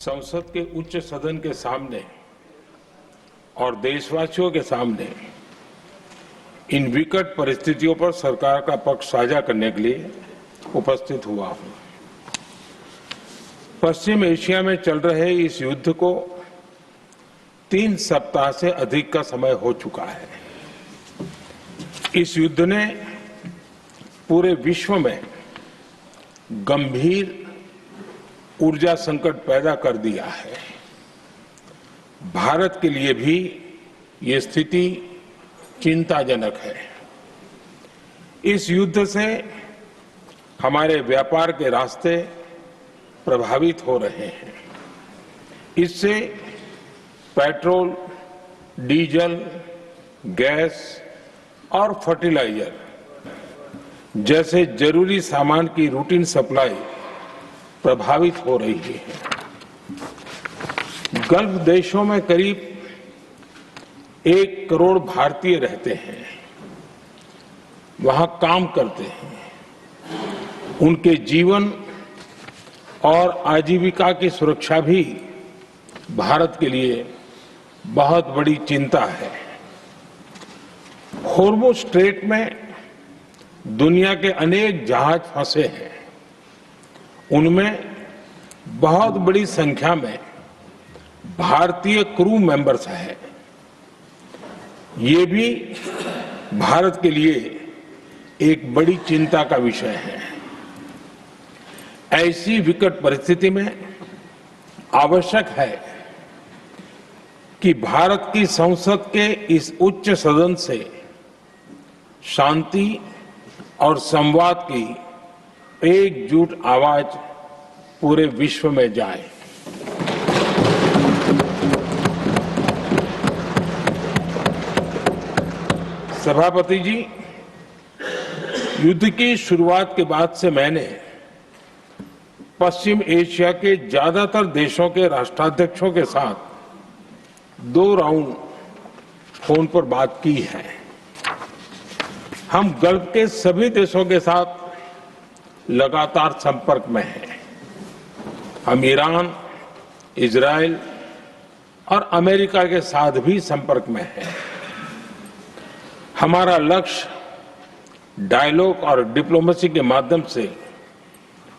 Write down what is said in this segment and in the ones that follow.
संसद के उच्च सदन के सामने और देशवासियों के सामने इन विकट परिस्थितियों पर सरकार का पक्ष साझा करने के लिए उपस्थित हुआ हूं। पश्चिम एशिया में चल रहे इस युद्ध को 3 सप्ताह से अधिक का समय हो चुका है। इस युद्ध ने पूरे विश्व में गंभीर ऊर्जा संकट पैदा कर दिया है। भारत के लिए भी ये स्थिति चिंताजनक है। इस युद्ध से हमारे व्यापार के रास्ते प्रभावित हो रहे हैं। इससे पेट्रोल, डीजल, गैस और फर्टिलाइजर जैसे जरूरी सामान की रूटीन सप्लाई प्रभावित हो रही है। गल्फ देशों में करीब 1 करोड़ भारतीय रहते हैं, वहां काम करते हैं। उनके जीवन और आजीविका की सुरक्षा भी भारत के लिए बहुत बड़ी चिंता है। होर्मुज स्ट्रेट में दुनिया के अनेक जहाज फंसे हैं। उनमें बहुत बड़ी संख्या में भारतीय क्रू मेंबर्स हैं। ये भी भारत के लिए एक बड़ी चिंता का विषय है। ऐसी विकट परिस्थिति में आवश्यक है कि भारत की संसद के इस उच्च सदन से शांति और संवाद की एकजुट आवाज पूरे विश्व में जाए। सभापति जी, युद्ध की शुरुआत के बाद से मैंने पश्चिम एशिया के ज्यादातर देशों के राष्ट्राध्यक्षों के साथ 2 राउंड फोन पर बात की है। हम गल्फ के सभी देशों के साथ लगातार संपर्क में हैं। हम ईरान, इजराइल और अमेरिका के साथ भी संपर्क में हैं। हमारा लक्ष्य डायलॉग और डिप्लोमेसी के माध्यम से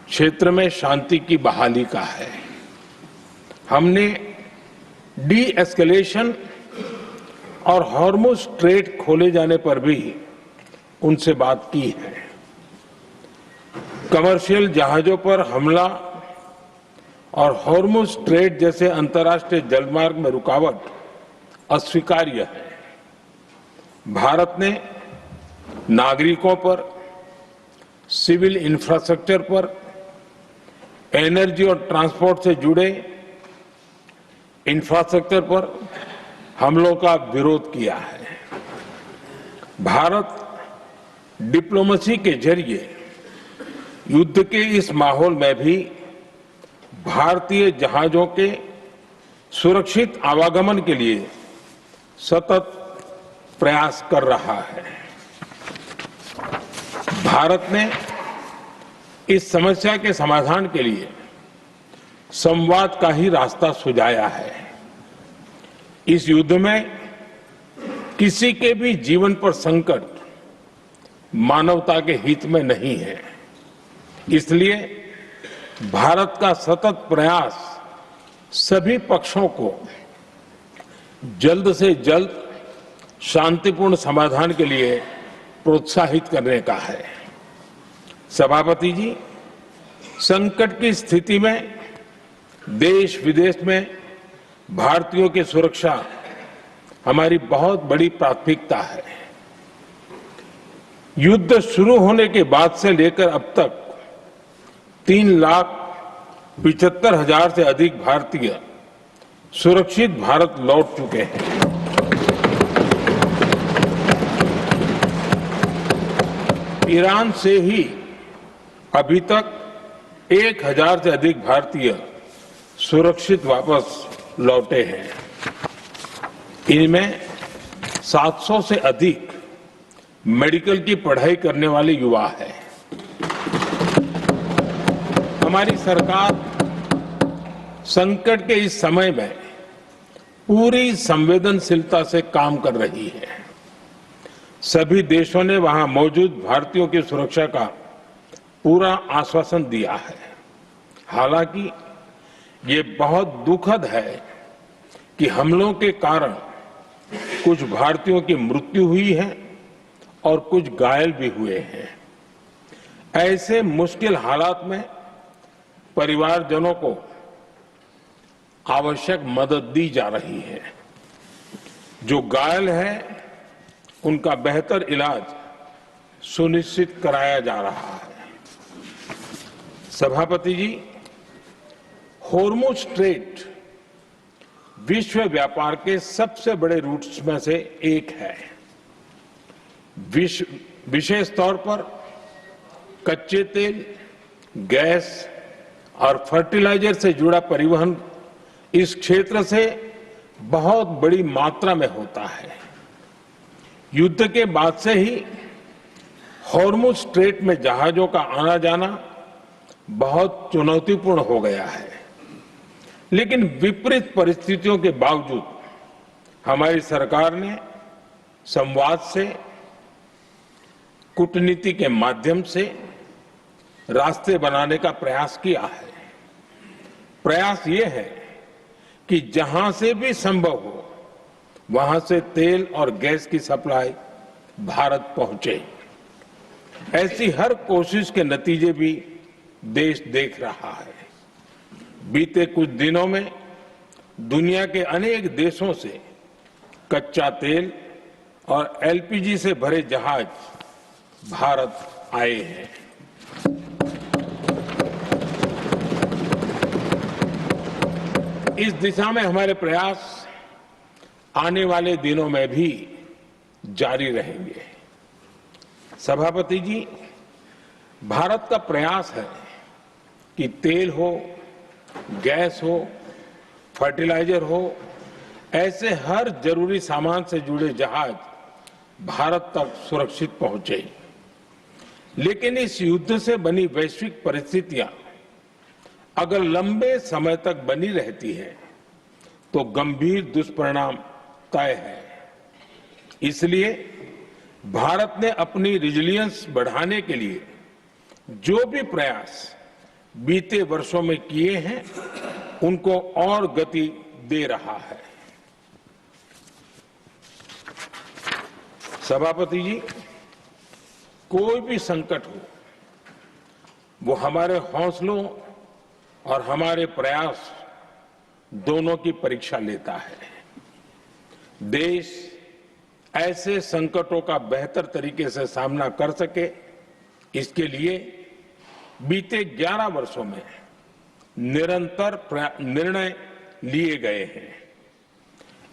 क्षेत्र में शांति की बहाली का है। हमने डी एस्केलेशन और हॉर्मुज स्ट्रेट खोले जाने पर भी उनसे बात की है। कमर्शियल जहाजों पर हमला और हॉर्मुज स्ट्रेट जैसे अंतर्राष्ट्रीय जलमार्ग में रुकावट अस्वीकार्य है। भारत ने नागरिकों पर, सिविल इंफ्रास्ट्रक्चर पर, एनर्जी और ट्रांसपोर्ट से जुड़े इंफ्रास्ट्रक्चर पर हमलों का विरोध किया है। भारत डिप्लोमेसी के जरिए युद्ध के इस माहौल में भी भारतीय जहाजों के सुरक्षित आवागमन के लिए सतत प्रयास कर रहा है। भारत ने इस समस्या के समाधान के लिए संवाद का ही रास्ता सुझाया है। इस युद्ध में किसी के भी जीवन पर संकट मानवता के हित में नहीं है। इसलिए भारत का सतत प्रयास सभी पक्षों को जल्द से जल्द शांतिपूर्ण समाधान के लिए प्रोत्साहित करने का है। सभापति जी, संकट की स्थिति में देश विदेश में भारतीयों की सुरक्षा हमारी बहुत बड़ी प्राथमिकता है। युद्ध शुरू होने के बाद से लेकर अब तक 3,75,000 से अधिक भारतीय सुरक्षित भारत लौट चुके हैं। ईरान से ही अभी तक 1,000 से अधिक भारतीय सुरक्षित वापस लौटे हैं। इनमें 700 से अधिक मेडिकल की पढ़ाई करने वाले युवा हैं। हमारी सरकार संकट के इस समय में पूरी संवेदनशीलता से काम कर रही है। सभी देशों ने वहां मौजूद भारतीयों की सुरक्षा का पूरा आश्वासन दिया है। हालांकि ये बहुत दुखद है कि हमलों के कारण कुछ भारतीयों की मृत्यु हुई है और कुछ घायल भी हुए हैं। ऐसे मुश्किल हालात में परिवारजनों को आवश्यक मदद दी जा रही है। जो घायल है उनका बेहतर इलाज सुनिश्चित कराया जा रहा है। सभापति जी, होर्मुज स्ट्रेट विश्व व्यापार के सबसे बड़े रूट्स में से एक है। विशेष तौर पर कच्चे तेल, गैस और फर्टिलाइजर से जुड़ा परिवहन इस क्षेत्र से बहुत बड़ी मात्रा में होता है। युद्ध के बाद से ही होर्मुज स्ट्रेट में जहाजों का आना जाना बहुत चुनौतीपूर्ण हो गया है। लेकिन विपरीत परिस्थितियों के बावजूद हमारी सरकार ने संवाद से, कूटनीति के माध्यम से रास्ते बनाने का प्रयास किया है। प्रयास ये है कि जहां से भी संभव हो वहां से तेल और गैस की सप्लाई भारत पहुंचे। ऐसी हर कोशिश के नतीजे भी देश देख रहा है। बीते कुछ दिनों में दुनिया के अनेक देशों से कच्चा तेल और एलपीजी से भरे जहाज भारत आए हैं। इस दिशा में हमारे प्रयास आने वाले दिनों में भी जारी रहेंगे। सभापति जी, भारत का प्रयास है कि तेल हो, गैस हो, फर्टिलाइजर हो, ऐसे हर जरूरी सामान से जुड़े जहाज भारत तक सुरक्षित पहुंचे। लेकिन इस युद्ध से बनी वैश्विक परिस्थितियां अगर लंबे समय तक बनी रहती है तो गंभीर दुष्परिणाम तय है। इसलिए भारत ने अपनी रिजिलियंस बढ़ाने के लिए जो भी प्रयास बीते वर्षों में किए हैं उनको और गति दे रहा है। सभापति जी, कोई भी संकट हो वो हमारे हौसलों और हमारे प्रयास दोनों की परीक्षा लेता है। देश ऐसे संकटों का बेहतर तरीके से सामना कर सके, इसके लिए बीते 11 वर्षों में निरंतर निर्णय लिए गए हैं।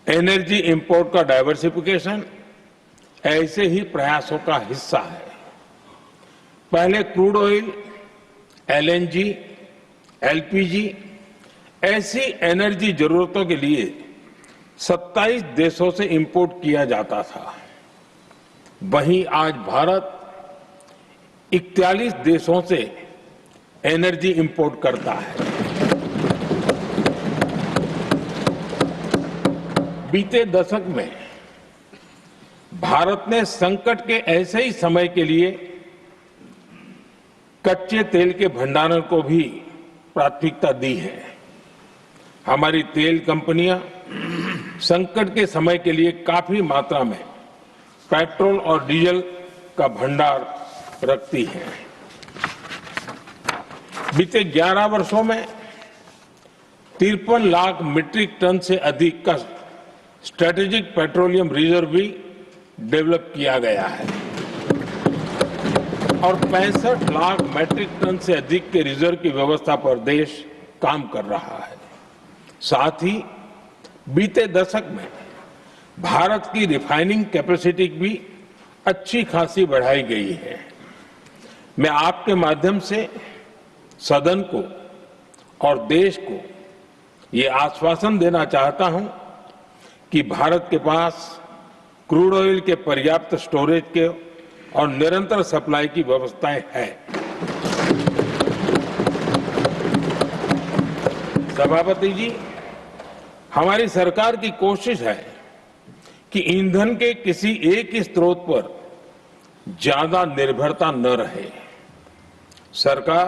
एनर्जी इंपोर्ट का डाइवर्सिफिकेशन ऐसे ही प्रयासों का हिस्सा है। पहले क्रूड ऑयल, एलएनजी, एलपीजी ऐसी एनर्जी जरूरतों के लिए 27 देशों से इंपोर्ट किया जाता था। वहीं आज भारत 41 देशों से एनर्जी इंपोर्ट करता है। बीते दशक में भारत ने संकट के ऐसे ही समय के लिए कच्चे तेल के भंडारण को भी प्राथमिकता दी है। हमारी तेल कंपनियां संकट के समय के लिए काफी मात्रा में पेट्रोल और डीजल का भंडार रखती हैं। बीते 11 वर्षों में 53 लाख मीट्रिक टन से अधिक का स्ट्रेटेजिक पेट्रोलियम रिजर्व भी डेवलप किया गया है और 65 लाख मीट्रिक टन से अधिक के रिजर्व की व्यवस्था पर देश काम कर रहा है। साथ ही बीते दशक में भारत की रिफाइनिंग कैपेसिटी भी अच्छी खासी बढ़ाई गई है। मैं आपके माध्यम से सदन को और देश को ये आश्वासन देना चाहता हूं कि भारत के पास क्रूड ऑयल के पर्याप्त स्टोरेज के और निरंतर सप्लाई की व्यवस्थाएं हैं। सभापति जी, हमारी सरकार की कोशिश है कि ईंधन के किसी एक ही स्रोत पर ज्यादा निर्भरता न रहे। सरकार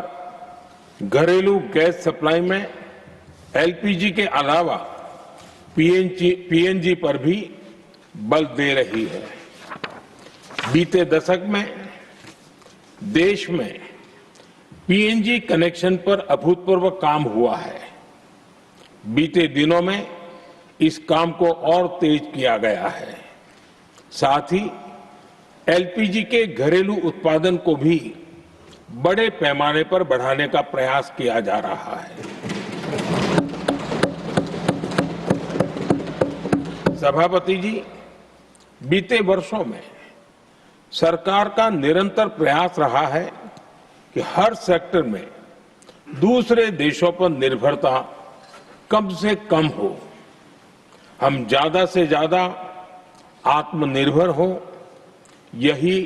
घरेलू गैस सप्लाई में एलपीजी के अलावा पीएनजी पर भी बल दे रही है। बीते दशक में देश में पीएनजी कनेक्शन पर अभूतपूर्व काम हुआ है। बीते दिनों में इस काम को और तेज किया गया है। साथ ही एलपीजी के घरेलू उत्पादन को भी बड़े पैमाने पर बढ़ाने का प्रयास किया जा रहा है। सभापति जी, बीते वर्षों में सरकार का निरंतर प्रयास रहा है कि हर सेक्टर में दूसरे देशों पर निर्भरता कम से कम हो। हम ज्यादा से ज्यादा आत्मनिर्भर हो, यही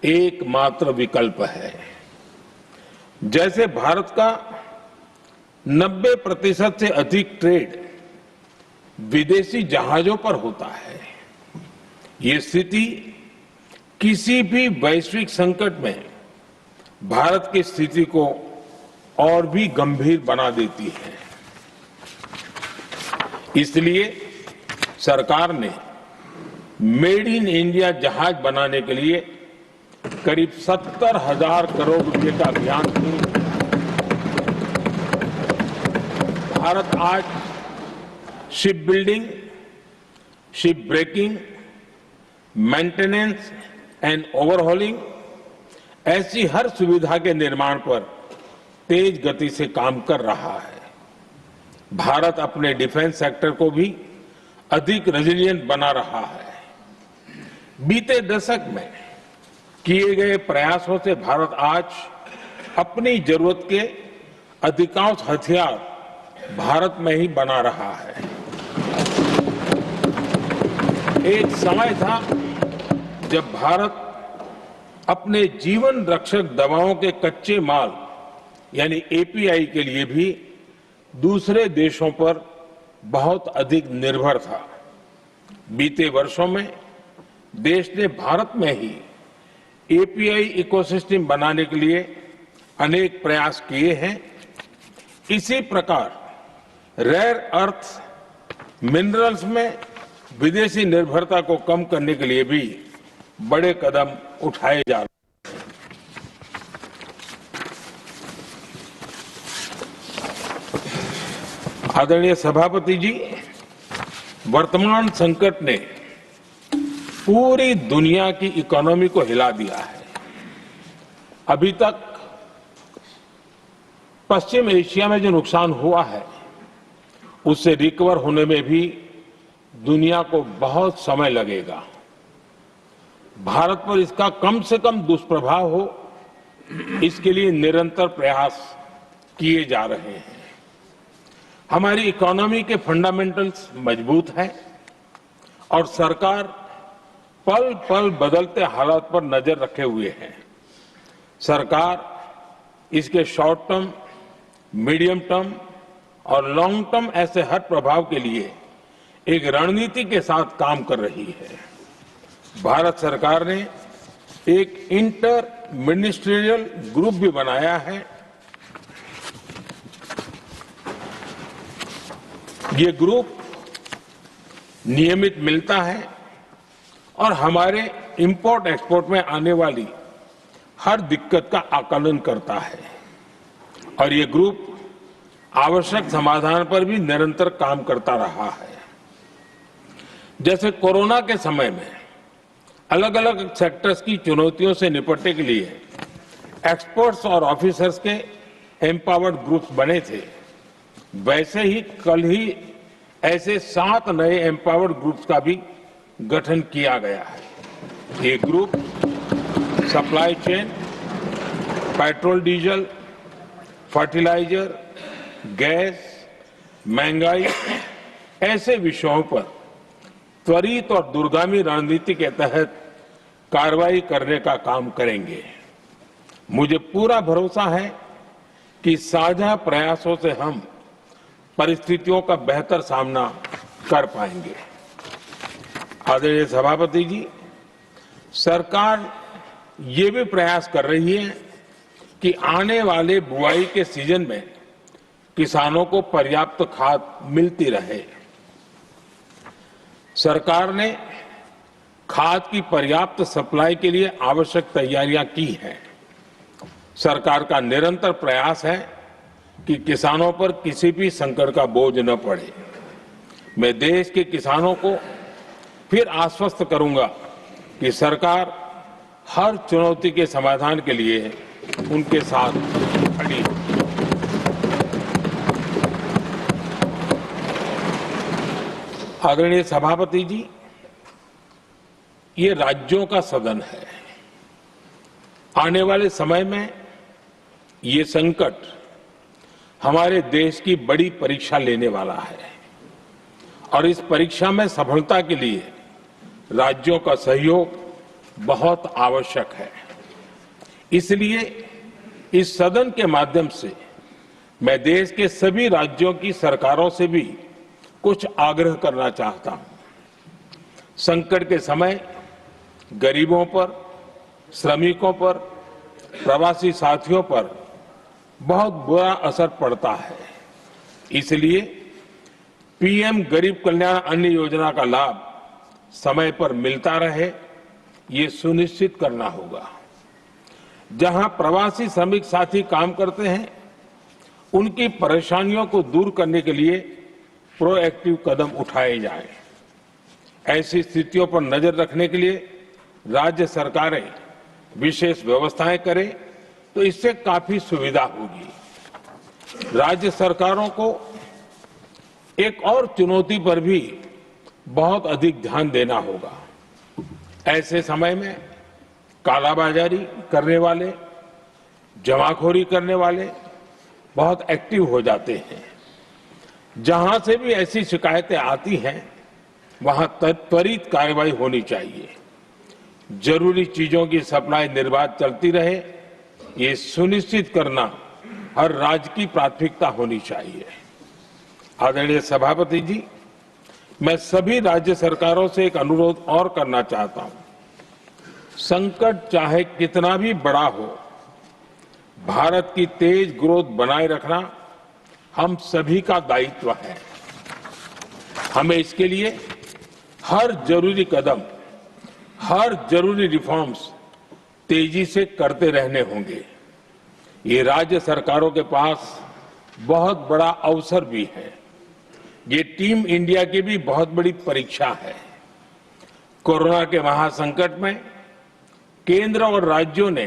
एकमात्र विकल्प है। जैसे भारत का 90% से अधिक ट्रेड विदेशी जहाजों पर होता है। ये स्थिति किसी भी वैश्विक संकट में भारत की स्थिति को और भी गंभीर बना देती है। इसलिए सरकार ने मेड इन इंडिया जहाज बनाने के लिए करीब 70,000 करोड़ रुपए का अभियान शुरू किया। भारत आज ship building, ship breaking, maintenance and overhauling ऐसी हर सुविधा के निर्माण पर तेज गति से काम कर रहा है। भारत अपने डिफेंस सेक्टर को भी अधिक रेजिलिएंट बना रहा है। बीते दशक में किए गए प्रयासों से भारत आज अपनी जरूरत के अधिकांश हथियार भारत में ही बना रहा है। एक समय था जब भारत अपने जीवन रक्षक दवाओं के कच्चे माल यानी एपीआई के लिए भी दूसरे देशों पर बहुत अधिक निर्भर था। बीते वर्षों में देश ने भारत में ही एपीआई इकोसिस्टम बनाने के लिए अनेक प्रयास किए हैं। इसी प्रकार रेयर अर्थ मिनरल्स में विदेशी निर्भरता को कम करने के लिए भी बड़े कदम उठाए जा रहे हैं। आदरणीय सभापति जी, वर्तमान संकट ने पूरी दुनिया की इकोनॉमी को हिला दिया है। अभी तक पश्चिम एशिया में जो नुकसान हुआ है उससे रिकवर होने में भी दुनिया को बहुत समय लगेगा। भारत पर इसका कम से कम दुष्प्रभाव हो, इसके लिए निरंतर प्रयास किए जा रहे हैं। हमारी इकोनॉमी के फंडामेंटल्स मजबूत हैं और सरकार पल पल बदलते हालात पर नजर रखे हुए है। सरकार इसके शॉर्ट टर्म, मीडियम टर्म और लॉन्ग टर्म ऐसे हर प्रभाव के लिए एक रणनीति के साथ काम कर रही है। भारत सरकार ने एक इंटर मिनिस्ट्रियल ग्रुप भी बनाया है। ये ग्रुप नियमित मिलता है और हमारे इंपोर्ट एक्सपोर्ट में आने वाली हर दिक्कत का आकलन करता है और ये ग्रुप आवश्यक समाधान पर भी निरंतर काम करता रहा है। जैसे कोरोना के समय में अलग अलग सेक्टर्स की चुनौतियों से निपटने के लिए एक्सपर्ट्स और ऑफिसर्स के एम्पावर्ड ग्रुप्स बने थे, वैसे ही कल ही ऐसे 7 नए एम्पावर्ड ग्रुप्स का भी गठन किया गया है। ये group supply chain, petrol diesel, fertiliser, gas, महंगाई ऐसे विषयों पर त्वरित और दूरगामी रणनीति के तहत कार्रवाई करने का काम करेंगे। मुझे पूरा भरोसा है कि साझा प्रयासों से हम परिस्थितियों का बेहतर सामना कर पाएंगे। आदरणीय सभापति जी, सरकार ये भी प्रयास कर रही है कि आने वाले बुआई के सीजन में किसानों को पर्याप्त खाद मिलती रहे। सरकार ने खाद की पर्याप्त सप्लाई के लिए आवश्यक तैयारियां की हैं। सरकार का निरंतर प्रयास है कि किसानों पर किसी भी संकट का बोझ न पड़े। मैं देश के किसानों को फिर आश्वस्त करूंगा कि सरकार हर चुनौती के समाधान के लिए उनके साथ खड़ी है। आदरणीय सभापति जी, ये राज्यों का सदन है। आने वाले समय में ये संकट हमारे देश की बड़ी परीक्षा लेने वाला है और इस परीक्षा में सफलता के लिए राज्यों का सहयोग बहुत आवश्यक है। इसलिए इस सदन के माध्यम से मैं देश के सभी राज्यों की सरकारों से भी कुछ आग्रह करना चाहता हूं। संकट के समय गरीबों पर, श्रमिकों पर, प्रवासी साथियों पर बहुत बुरा असर पड़ता है। इसलिए पीएम गरीब कल्याण अन्न योजना का लाभ समय पर मिलता रहे, ये सुनिश्चित करना होगा। जहां प्रवासी श्रमिक साथी काम करते हैं, उनकी परेशानियों को दूर करने के लिए प्रोएक्टिव कदम उठाए जाएं। ऐसी स्थितियों पर नजर रखने के लिए राज्य सरकारें विशेष व्यवस्थाएं करें तो इससे काफी सुविधा होगी। राज्य सरकारों को एक और चुनौती पर भी बहुत अधिक ध्यान देना होगा। ऐसे समय में कालाबाजारी करने वाले, जमाखोरी करने वाले बहुत एक्टिव हो जाते हैं। जहां से भी ऐसी शिकायतें आती हैं, वहां त्वरित कार्रवाई होनी चाहिए। जरूरी चीजों की सप्लाई निर्बाध चलती रहे, ये सुनिश्चित करना हर राज्य की प्राथमिकता होनी चाहिए। आदरणीय सभापति जी, मैं सभी राज्य सरकारों से एक अनुरोध और करना चाहता हूं। संकट चाहे कितना भी बड़ा हो, भारत की तेज ग्रोथ बनाए रखना हम सभी का दायित्व है। हमें इसके लिए हर जरूरी कदम, हर जरूरी रिफॉर्म्स तेजी से करते रहने होंगे। ये राज्य सरकारों के पास बहुत बड़ा अवसर भी है। ये टीम इंडिया की भी बहुत बड़ी परीक्षा है। कोरोना के महासंकट में केंद्र और राज्यों ने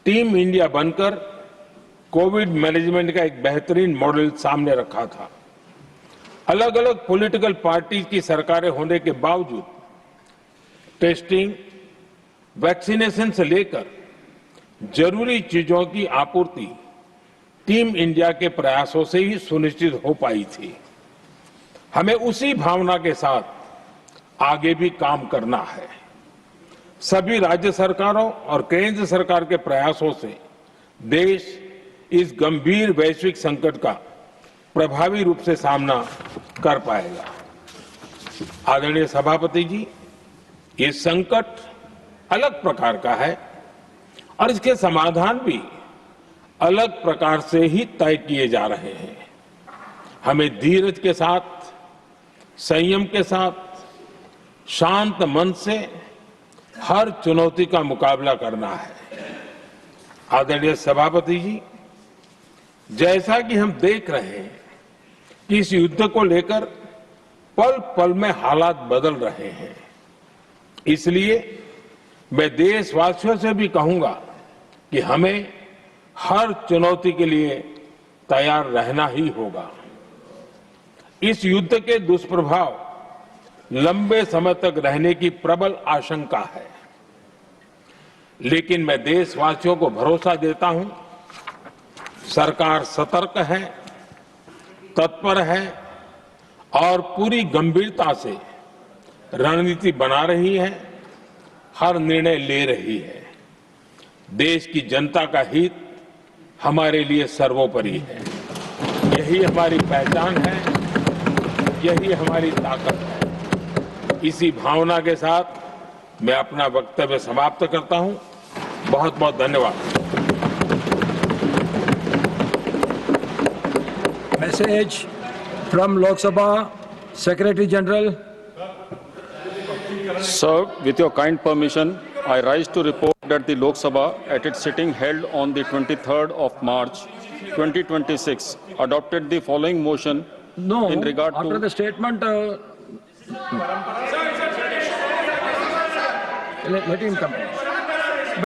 टीम इंडिया बनकर कोविड मैनेजमेंट का एक बेहतरीन मॉडल सामने रखा था। अलग अलग पॉलिटिकल पार्टी की सरकारें होने के बावजूद टेस्टिंग, वैक्सीनेशन से लेकर जरूरी चीजों की आपूर्ति टीम इंडिया के प्रयासों से ही सुनिश्चित हो पाई थी। हमें उसी भावना के साथ आगे भी काम करना है। सभी राज्य सरकारों और केंद्र सरकार के प्रयासों से देश इस गंभीर वैश्विक संकट का प्रभावी रूप से सामना कर पाएगा। आदरणीय सभापति जी, ये संकट अलग प्रकार का है और इसके समाधान भी अलग प्रकार से ही तय किए जा रहे हैं। हमें धीरज के साथ, संयम के साथ, शांत मन से हर चुनौती का मुकाबला करना है। आदरणीय सभापति जी, जैसा कि हम देख रहे हैं कि इस युद्ध को लेकर पल पल में हालात बदल रहे हैं, इसलिए मैं देशवासियों से भी कहूंगा कि हमें हर चुनौती के लिए तैयार रहना ही होगा। इस युद्ध के दुष्प्रभाव लंबे समय तक रहने की प्रबल आशंका है, लेकिन मैं देशवासियों को भरोसा देता हूं, सरकार सतर्क है, तत्पर है और पूरी गंभीरता से रणनीति बना रही है, हर निर्णय ले रही है। देश की जनता का हित हमारे लिए सर्वोपरि है। यही हमारी पहचान है, यही हमारी ताकत है। इसी भावना के साथ मैं अपना वक्तव्य समाप्त करता हूं। बहुत बहुत धन्यवाद। Message from Lok Sabha Secretary General. Sir, with your kind permission, I rise to report that the Lok Sabha, at its sitting held on the 23rd of March 2026, adopted the following motion No, in regard after to... the statement, let him come.